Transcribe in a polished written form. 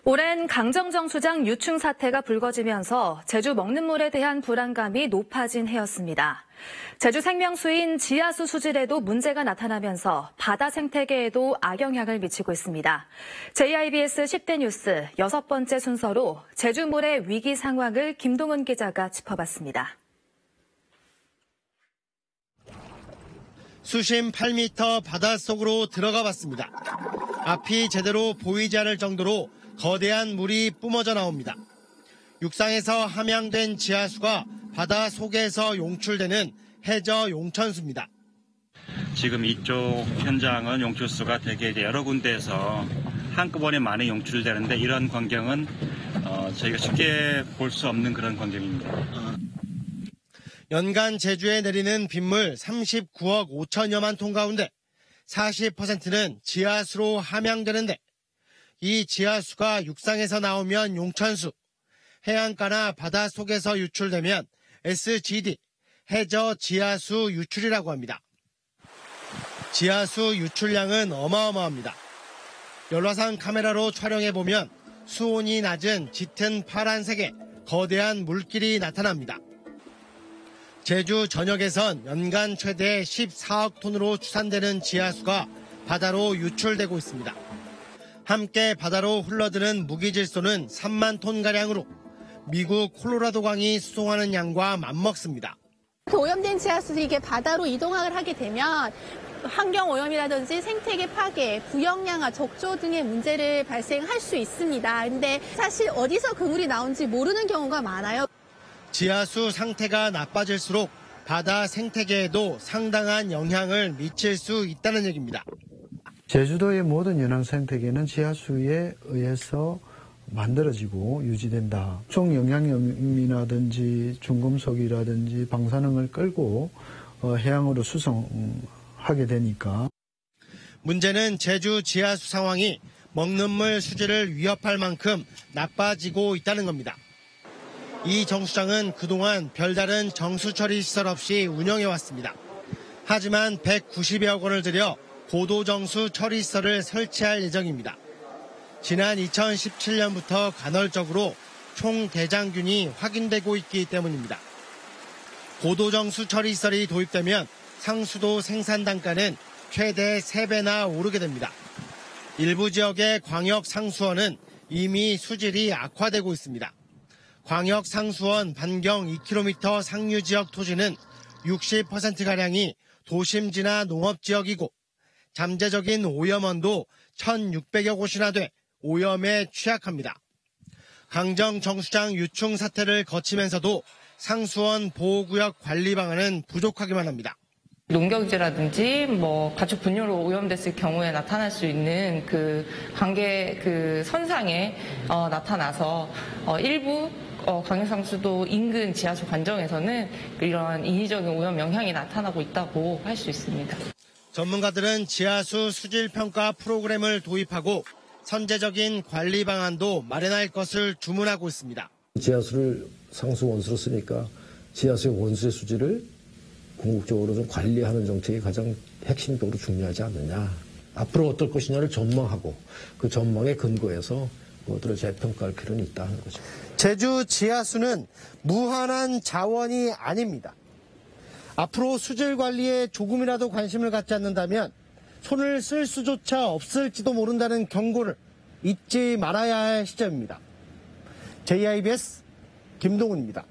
오랜 강정정수장 유충 사태가 불거지면서 제주 먹는 물에 대한 불안감이 높아진 해였습니다. 제주 생명수인 지하수 수질에도 문제가 나타나면서 바다 생태계에도 악영향을 미치고 있습니다. JIBS 10대 뉴스 6번째 순서로 제주물의 위기 상황을 김동은 기자가 짚어봤습니다. 수심 8m 바닷속으로 들어가 봤습니다. 앞이 제대로 보이지 않을 정도로 거대한 물이 뿜어져 나옵니다. 육상에서 함양된 지하수가 바다 속에서 용출되는 해저 용천수입니다. 지금 이쪽 현장은 용출수가 되게 여러 군데에서 한꺼번에 많이 용출되는데 이런 광경은 저희가 쉽게 볼 수 없는 그런 광경입니다. 연간 제주에 내리는 빗물 39억 5천여만 톤 가운데 40%는 지하수로 함양되는데 이 지하수가 육상에서 나오면 용천수, 해안가나 바다 속에서 유출되면 SGD, 해저 지하수 유출이라고 합니다. 지하수 유출량은 어마어마합니다. 열화상 카메라로 촬영해보면 수온이 낮은 짙은 파란색의 거대한 물길이 나타납니다. 제주 전역에선 연간 최대 14억 톤으로 추산되는 지하수가 바다로 유출되고 있습니다. 함께 바다로 흘러드는 무기질소는 3만 톤가량으로 미국 콜로라도강이 수송하는 양과 맞먹습니다. 오염된 지하수들이 이게 바다로 이동을 하게 되면 환경오염이라든지 생태계 파괴, 부영양화, 적조 등의 문제를 발생할 수 있습니다. 근데 사실 어디서 그 물이 나온지 모르는 경우가 많아요. 지하수 상태가 나빠질수록 바다 생태계에도 상당한 영향을 미칠 수 있다는 얘기입니다. 제주도의 모든 연안 생태계는 지하수에 의해서 만들어지고 유지된다. 총영양염이라든지 중금속이라든지 방사능을 끌고 해양으로 수송하게 되니까. 문제는 제주 지하수 상황이 먹는 물 수질을 위협할 만큼 나빠지고 있다는 겁니다. 이 정수장은 그동안 별다른 정수처리 시설 없이 운영해왔습니다. 하지만 190여억 원을 들여 고도정수 처리시설을 설치할 예정입니다. 지난 2017년부터 간헐적으로 총대장균이 확인되고 있기 때문입니다. 고도정수 처리시설이 도입되면 상수도 생산 단가는 최대 3배나 오르게 됩니다. 일부 지역의 광역상수원은 이미 수질이 악화되고 있습니다. 광역상수원 반경 2km 상류지역 토지는 60%가량이 도심지나 농업지역이고 잠재적인 오염원도 1,600여 곳이나 돼 오염에 취약합니다. 강정 정수장 유충 사태를 거치면서도 상수원 보호구역 관리 방안은 부족하기만 합니다. 농경지라든지 가축 분뇨로 오염됐을 경우에 나타날 수 있는 그 관계 선상에 나타나서 일부 광역상수도 인근 지하수 관정에서는 이러한 인위적인 오염 영향이 나타나고 있다고 할 수 있습니다. 전문가들은 지하수 수질 평가 프로그램을 도입하고 선제적인 관리 방안도 마련할 것을 주문하고 있습니다. 지하수를 상수 원수로 쓰니까 지하수의 원수의 수질을 궁극적으로 좀 관리하는 정책이 가장 핵심적으로 중요하지 않느냐. 앞으로 어떨 것이냐를 전망하고 그 전망에 근거해서 그것들을 재평가할 필요는 있다 하는 거죠. 제주 지하수는 무한한 자원이 아닙니다. 앞으로 수질 관리에 조금이라도 관심을 갖지 않는다면 손을 쓸 수조차 없을지도 모른다는 경고를 잊지 말아야 할 시점입니다. JIBS 김동훈입니다.